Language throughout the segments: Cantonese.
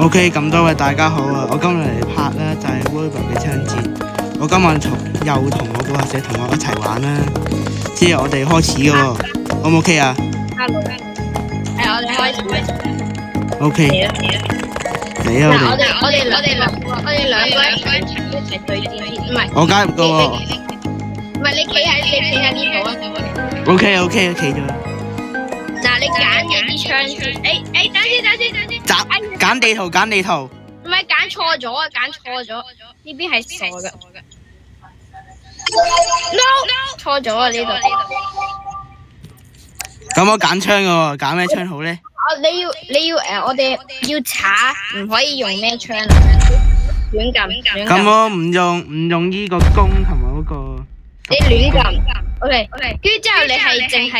OK，咁多位大家好啊！我今日嚟拍咧就係 Volleyball 嘅槍戰。我今日又同我嗰個社同學一齊玩啦。之後我哋開始嘅喎，O 唔 OK 啊 ？Hello，係我哋開始。OK，嚟啊！我哋兩個一齊對戰先，唔係。我加入嘅喎。唔係你企喺呢度啊。OK，企咗。嗱，你揀嘅啲槍先。等先。揀地圖。唔係揀錯咗啊！揀錯咗，呢邊係傻嘅。No， 錯咗啊！呢度。咁我揀槍嘅喎，揀咩槍好咧？你要我哋要查，唔可以用咩槍啊？亂撳。咁我唔用呢個弓同埋嗰個。你亂撳。OK，跟住之後你係淨係。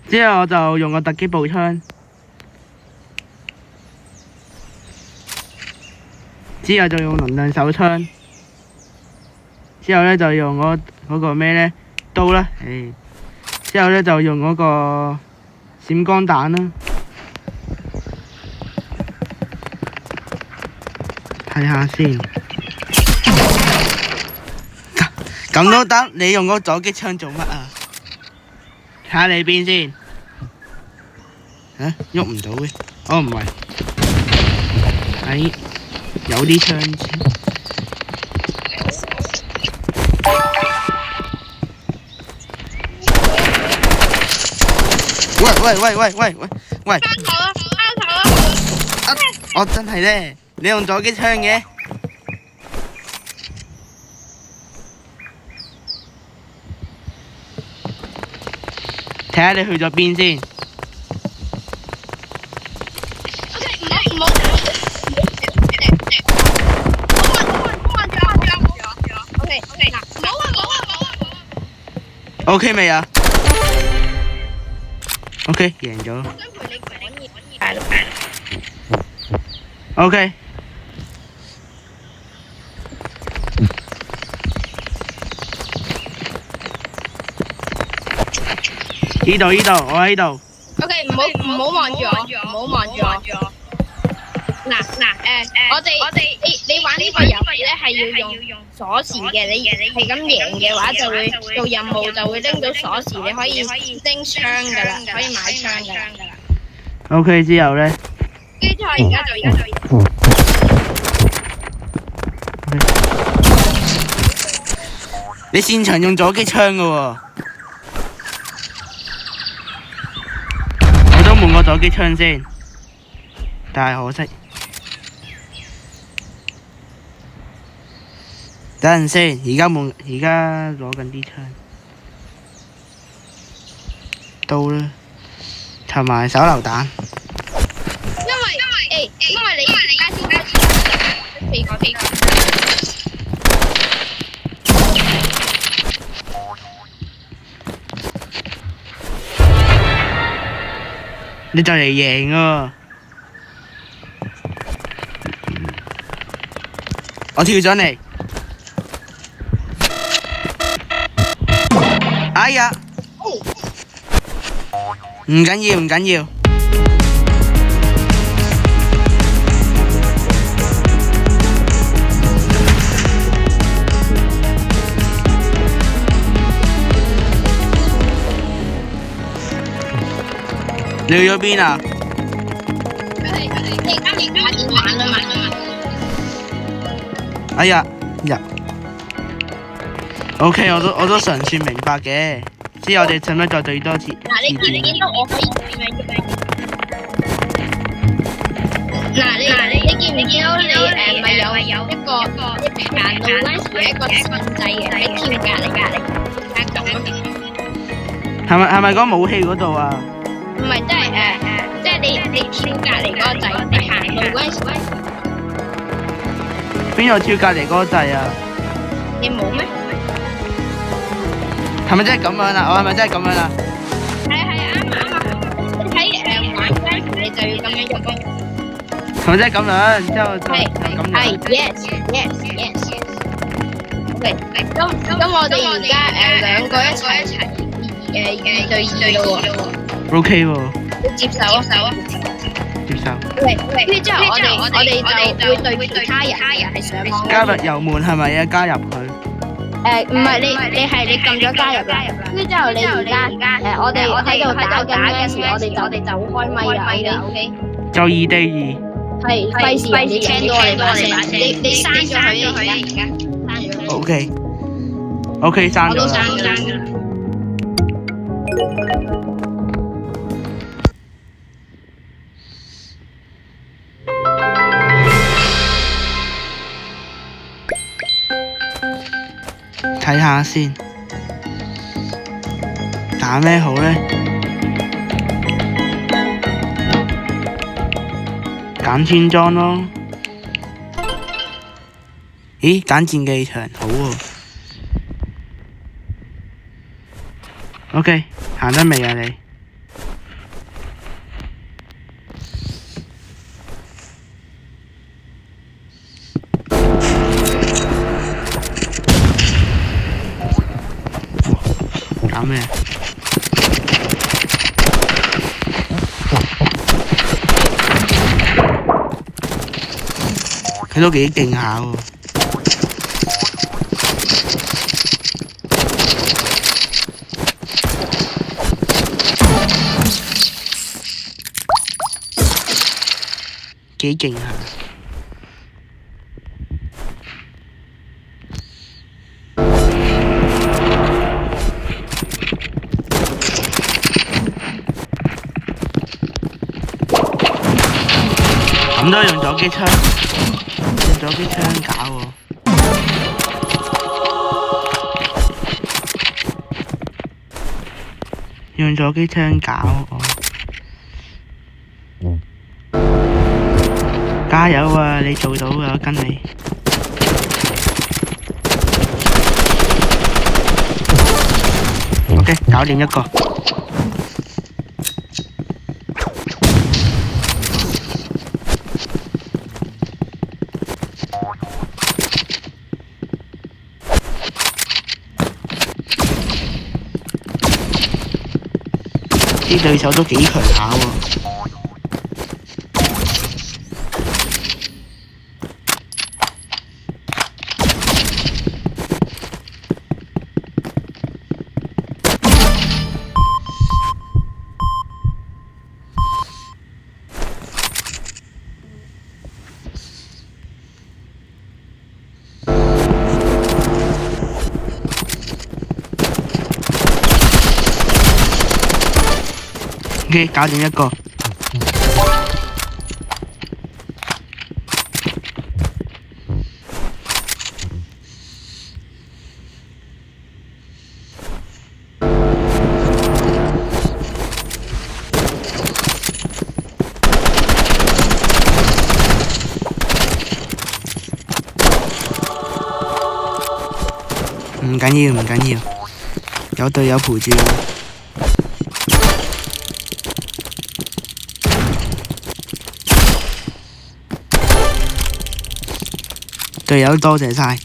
之後我就用個突擊步槍，之後就用能量手槍，之後咧就用嗰個咩咧刀啦，之後咧就用嗰個閃光彈啦，睇下先，咁都得？你用嗰個左擊槍做乜啊？睇下你邊先，喐唔到嘅，哦唔係，有啲槍先。喂！翻頭啊！我真係咧，你用左擊槍嘅。睇下你去咗邊先。唔好。OK， 嗱，冇啊。OK 未啊 ？OK， 贏咗。OK。呢度，我喺度。OK， 唔好望住我。嗱，你玩呢個遊戲咧係要用鎖匙嘅，你係咁贏嘅話就會做任務就會拎到鎖匙，你可以拎槍噶啦，可以買槍噶啦。OK 之後咧？跟住而家就。你擅長用左擊槍嘅喎。我都換個左擊槍先，但係可惜。等陣先，而家攞緊啲槍，刀啦，同埋手榴彈。因為你而家先開始四個。你就嚟贏啊！我跳咗嚟。哎呀！唔緊要。你去咗邊啊？哎呀！OK， 我都純算明白嘅。之後我哋使唔使再對多次？嗱，你見到我可以點樣喐？嗱，你見到你咪有一個行路嗰陣時有一個限制嘅，你跳隔離，係咪嗰武器嗰度啊？唔係，即係你跳隔離嗰個掣，你行路嗰陣時。邊度跳隔離嗰個掣啊？你冇咩？係咪真係咁樣啊？我係咪真係咁樣啊？係啱。你睇玩嗰陣時你就要咁樣喐咯。係咪真係咁樣？然之後就咁樣。係 yes。OK， 咁我哋而家兩個一齊2對2咯喎。OK 喎。接受啊。接受。跟住之後我哋就會對其他人係上網加入油門係咪啊？加入佢。唔係你撳咗加入啦，跟住之後你而家我哋喺度打緊嘅時，我哋就開咪啦，OK？就2對2。係費事人哋聽到我哋把聲，你刪咗佢而家刪咗佢。OK， 刪咗啦。我都刪咗啦。睇下先，打咩好呢？揀村莊咯。咦，揀戰技場好喎。OK， 行得未啊你？搞咩？佢都幾勁下喎。幾勁下。咁都用咗機槍，用咗機槍搞喎。用咗機槍搞我。加油啊！你做到啊！我跟你。OK， 搞掂一個。啲對手都幾強下喎。OK， 搞掂一個。唔緊要，唔緊要，有隊友陪住我。隊友多謝晒。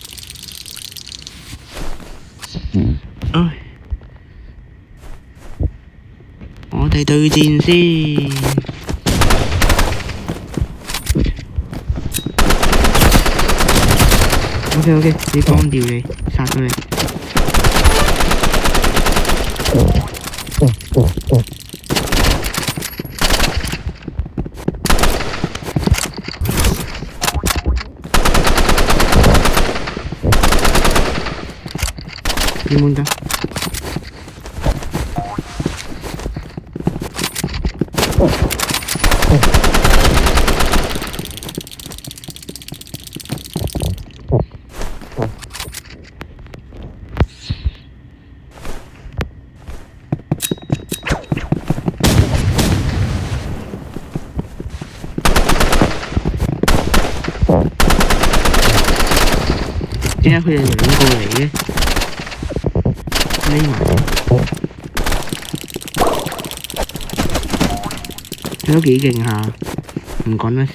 我哋對戰先。OK， 你光掉你，殺咗你。點樣㗎？點解佢哋兩個嚟嘅？匿埋，佢都幾勁下，唔講得笑。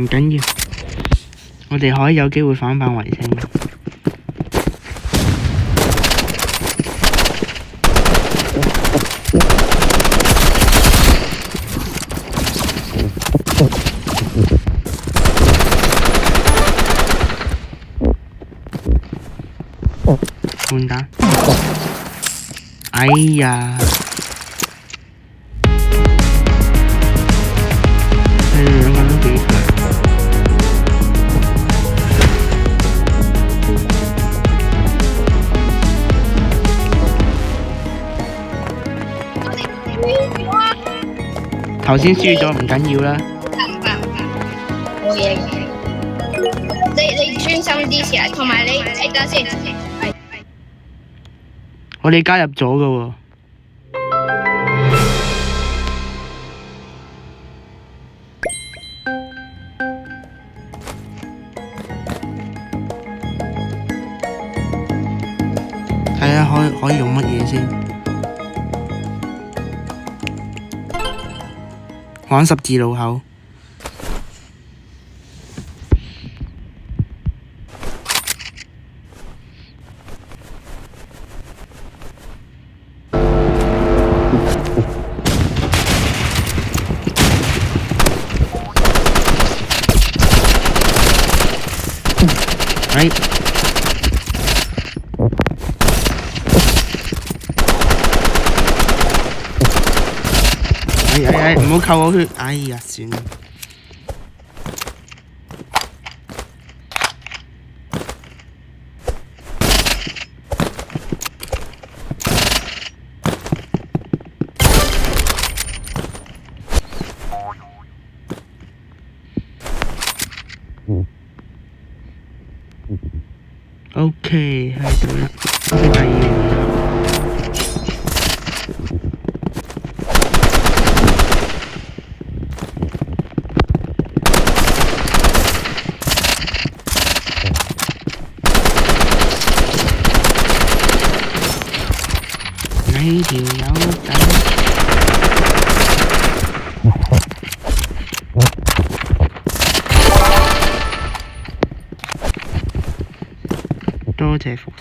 唔緊要，我哋可以有機會反敗為勝。換彈！哎呀！你哋兩個都幾強。頭先輸咗唔緊要啦。冇嘢嘅。你專心啲先，同埋你等先。我哋加入咗㗎喎。睇下可以用乜嘢先？玩十字路口。哎！唔好扣我血！哎呀，算啦。OK， 喺度啦，第二回合。呢條友仔，多謝服。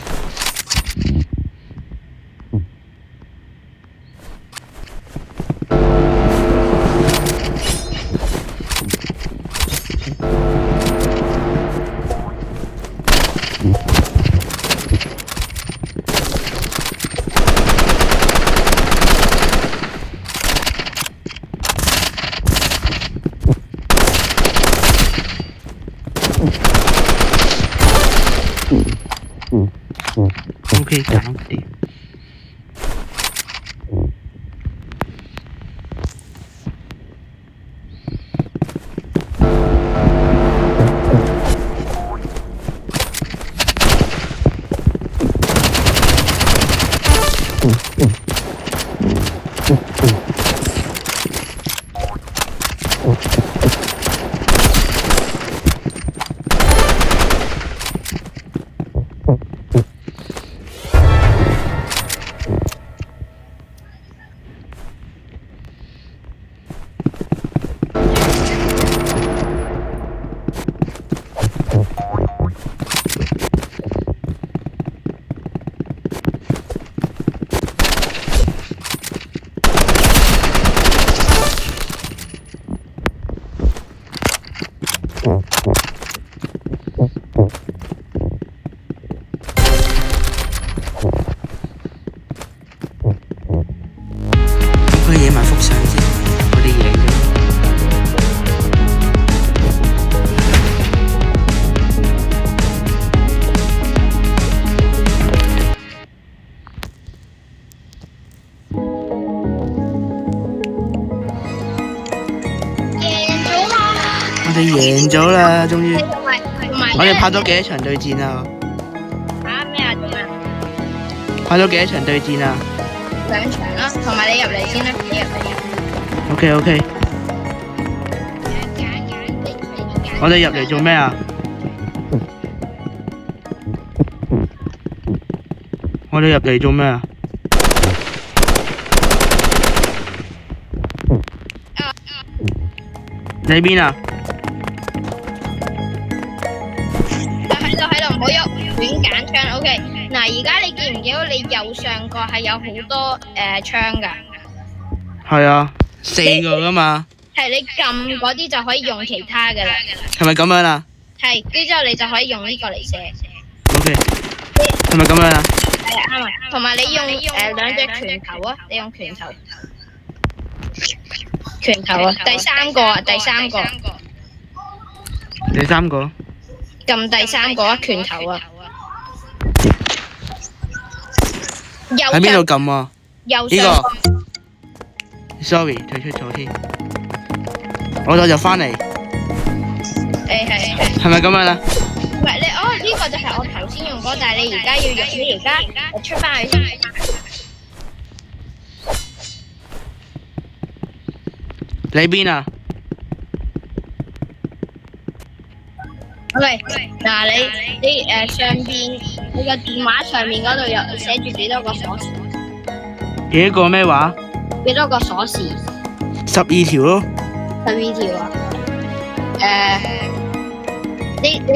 OK， 搞掂。佢野埋幅相先，我哋贏咗。我哋贏咗啦，終於！我哋拍咗幾多場對戰啊？嚇咩啊？做咩啊？拍咗幾多場對戰啊2場啦，同埋你入嚟先啦，你入嚟。OK。我哋入嚟做咩啊？我哋入嚟做咩啊？你喺邊啊？揀槍 OK。嗱，而家你見唔見到你右上角係有好多槍㗎？係啊，4個噶嘛。係你撳嗰啲就可以用其他㗎啦。係咪咁樣啊？係，跟住之後你就可以用呢個嚟射。OK。係咪咁樣啊？係啊，啱啊。同埋你用兩隻拳頭啊，你用拳頭。拳頭啊，第三個啊，第三個。第三個。撳第三個啊，拳頭啊。喺邊度撳啊？呢右上角。個。Sorry， 退出咗添。我就入翻嚟。係。係咪咁樣啊？唔係你呢個就係我頭先用過，但係你而家要用，你而家出翻去先。你邊啊？喂，嗱你上邊你個電話上面嗰度有寫住幾多個鎖匙？幾多個咩話？幾多個鎖匙？12條咯。12條啊？你跟住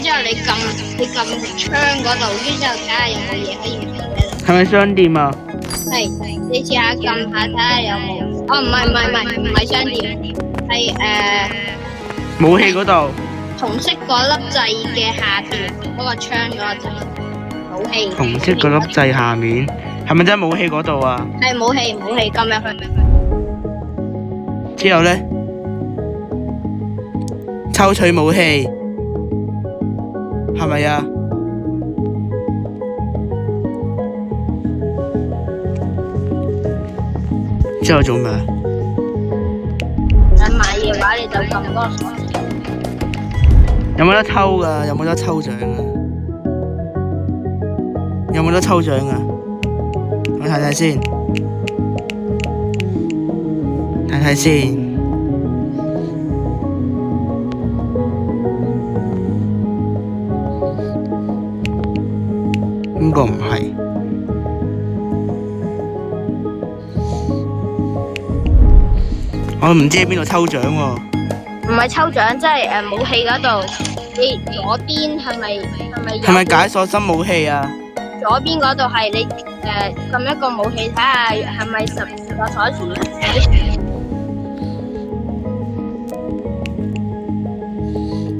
之後你撳槍嗰度，跟住之後睇下有冇嘢可以唔俾你。係咪商店啊？係，你試下撳下睇下有冇。哦，唔係商店，係武器嗰度。紅色嗰粒掣嘅下邊嗰個槍嗰個掣，武器。紅色嗰粒掣下面，係咪真係武器嗰度啊？係武器撳入去。之後咧，抽取武器，係咪啊？之後做咩？想買嘢嘅話，你就撳嗰個鎖匙。有冇得抽噶？有冇得抽獎啊？有冇得抽獎啊？我睇睇先，睇睇先。呢個唔係。我唔知喺邊度抽獎喎。唔係抽獎，即係武器嗰度，你左邊係咪係咪解鎖新武器啊？左邊嗰度係你撳一個武器，睇下係咪12個鎖匙。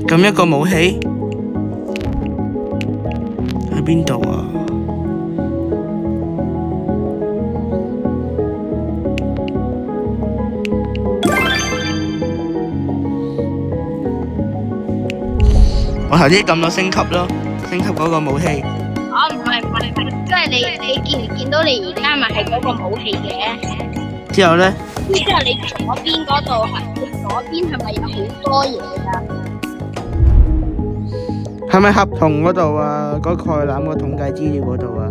撳一個武器喺邊度啊？我頭先撳咗升級咯，升級嗰個武器。唔係，即係你見唔見到你而家咪係嗰個武器嘅？之後咧？之後你左邊嗰度你左邊係咪有好多嘢㗎？係咪合同嗰度啊？嗰概覽個統計資料嗰度啊？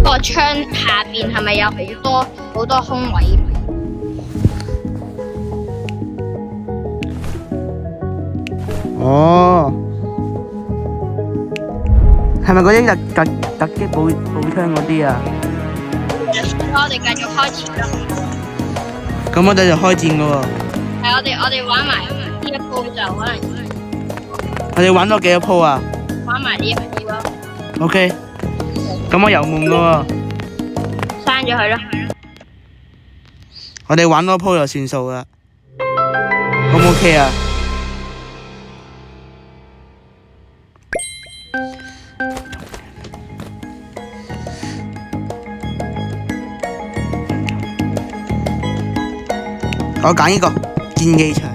個窗下邊係咪有好多空位？哦，係咪嗰啲突擊步槍嗰啲啊？我哋繼續開始啦。咁我哋就開戰噶喎。係我哋玩埋呢一鋪就可能。我哋玩多幾多鋪啊？玩埋呢一鋪咯。OK，咁我遊夢噶喎。刪咗佢啦。我哋玩多鋪就算數啦。O 唔 OK 啊？我揀呢個競技場。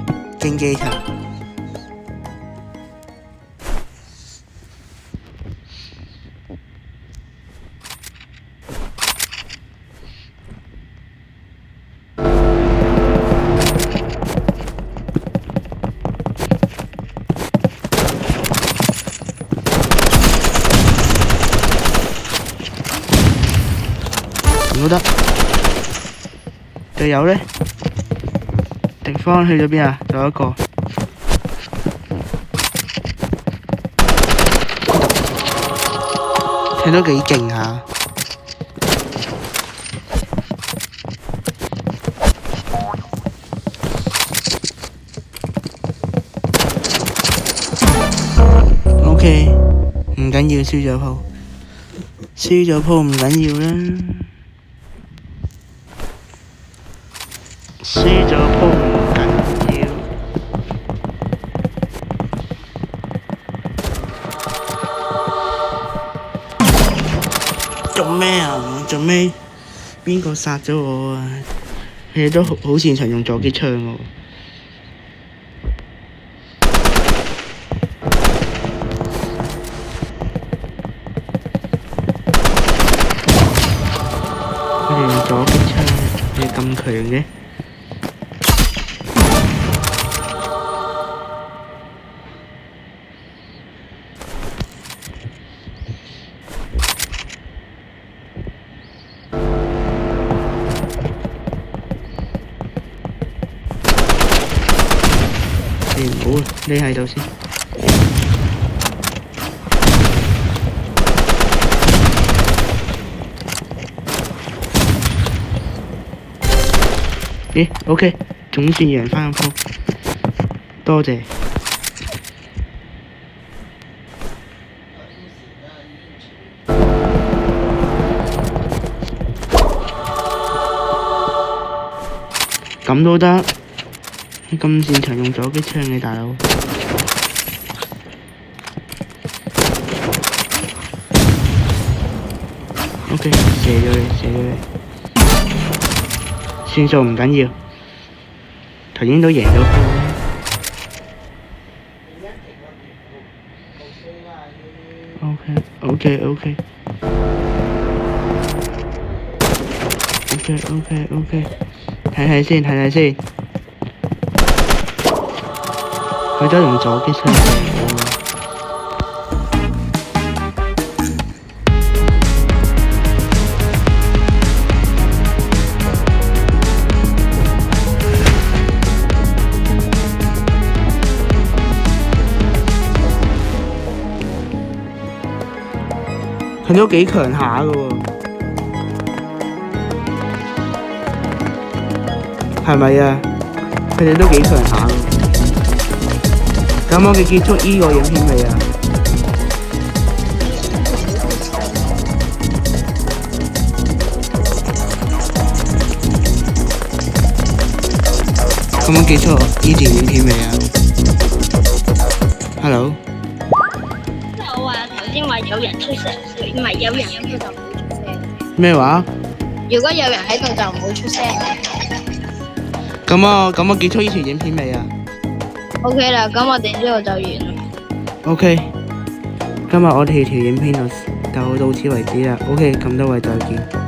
都得。隊友呢？敵方去咗邊啊？仲有一個。睇都幾勁下。OK。緊要，輸咗鋪，輸咗鋪唔緊要啦，輸咗鋪唔緊要。做咩啊？做咩？邊個殺咗我啊？佢哋都好擅長用座擊槍喎。佢哋用座擊槍，你咁強嘅？你唔好啊，匿喺度先。咦 ，OK， 總算贏返個鋪，多謝。咁都得，你咁擅長用座擊槍嘅大佬。OK， 射咗你，射咗你。算數唔緊要，頭先都贏咗鋪。OK， 睇睇先，佢都用座擊槍射我。佢都幾強下㗎喎，係咪啊？佢哋都幾強下㗎。咁我哋結束呢個影片未啊？咁我結束呢段影片未啊 ？Hello。我話頭先話有人出聲，唔係有人喺度就唔好出聲。咩話？如果有人喺度就唔好出聲。咁我結束呢條影片未啊 OK 啦，咁我哋呢度就完啦。？OK， 今日我哋條影片就到此為止啦。OK，咁多位再見。